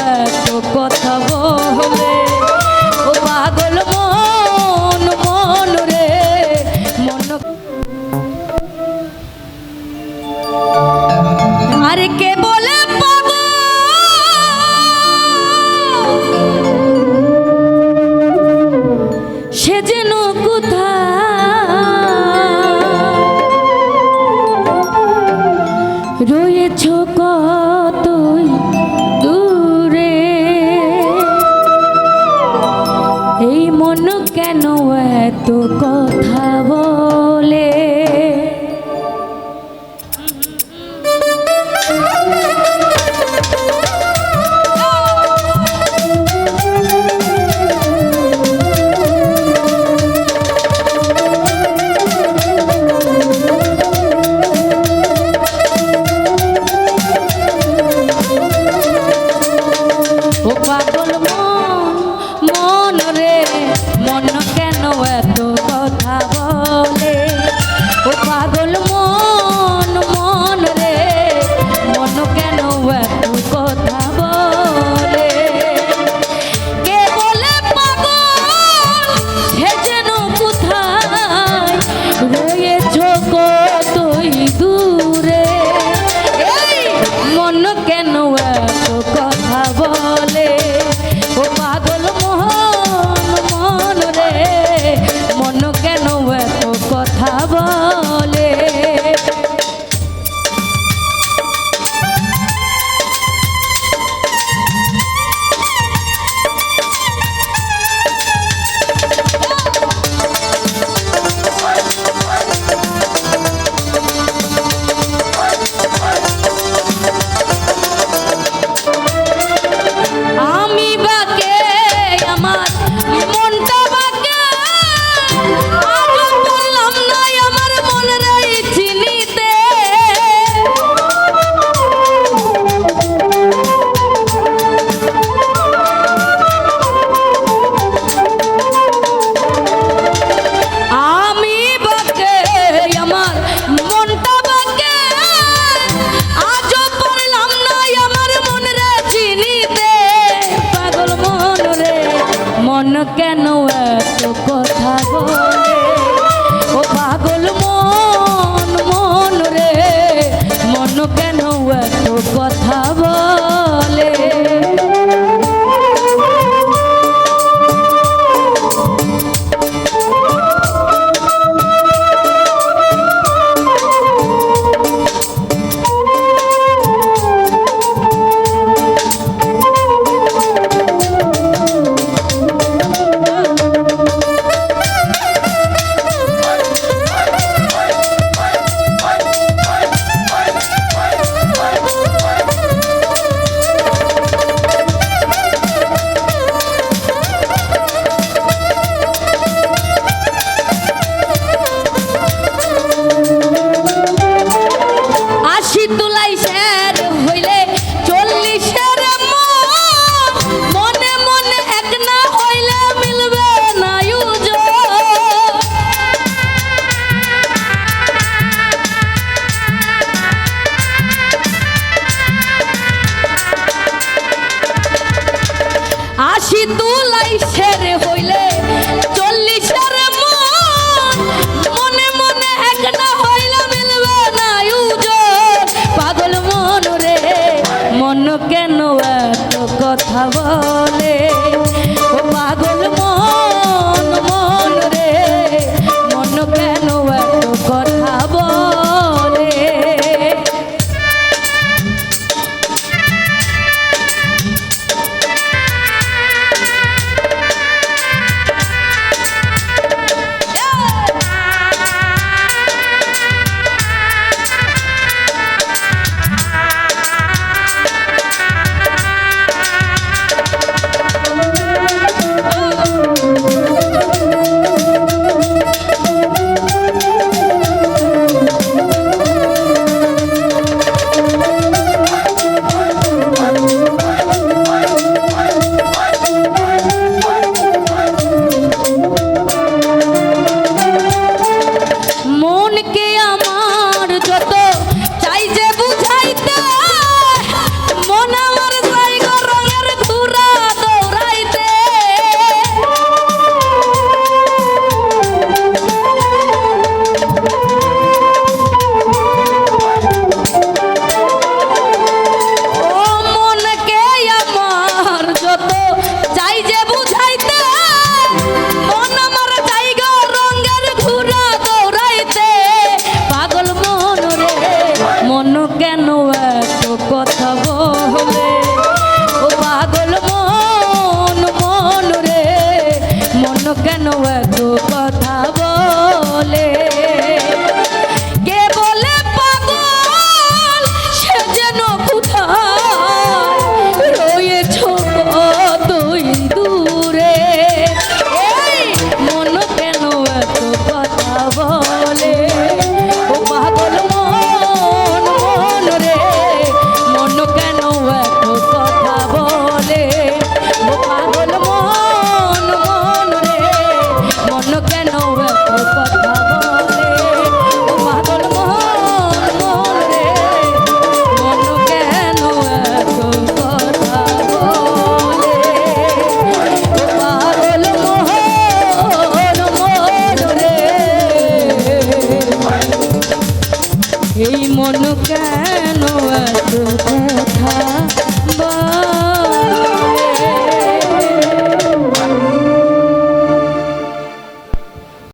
এত কথা বলে ও পাগল মন মন রে মন আর কে বলে পাগল সে যেন কোথায় রয়েছ কতই দূরে এই মন কেন এত কথা বলে ও পাগল মন রে মন কেন এত কথা বলে ও পাগল মন রে মন কেন এত কথা বলে কে বলে পাগল সে যেন কোথায় রয়েছ কতই দূরে এই মন কেন এত কথা বলে ও পাগল মন রে মন কেন এত কথা বলে আমি বাকে আমার মনটা বাকে আজ বললাম না আমার মন রে চিনিতে আমি বাকে আমার মনটা বাকে আজ বললাম না আমার মন রে চিনিতে পাগল মন রে মন কেন এত কথা বলে ও পাগল মন রে মন কেন এত কথা বলে আশি তুলাই শের হইলে 40-এর মনে মনে এক না হইলে মিলবে না ইউজো আশি তুলাই শের হইলে 40-এর মনে মনে এক না হইলে মিলবে না ইউজো পাগল মন রে মন কেন এত কথা বলে ও পাগল মন রে মন কেন এত কথা বলে মন কেন এত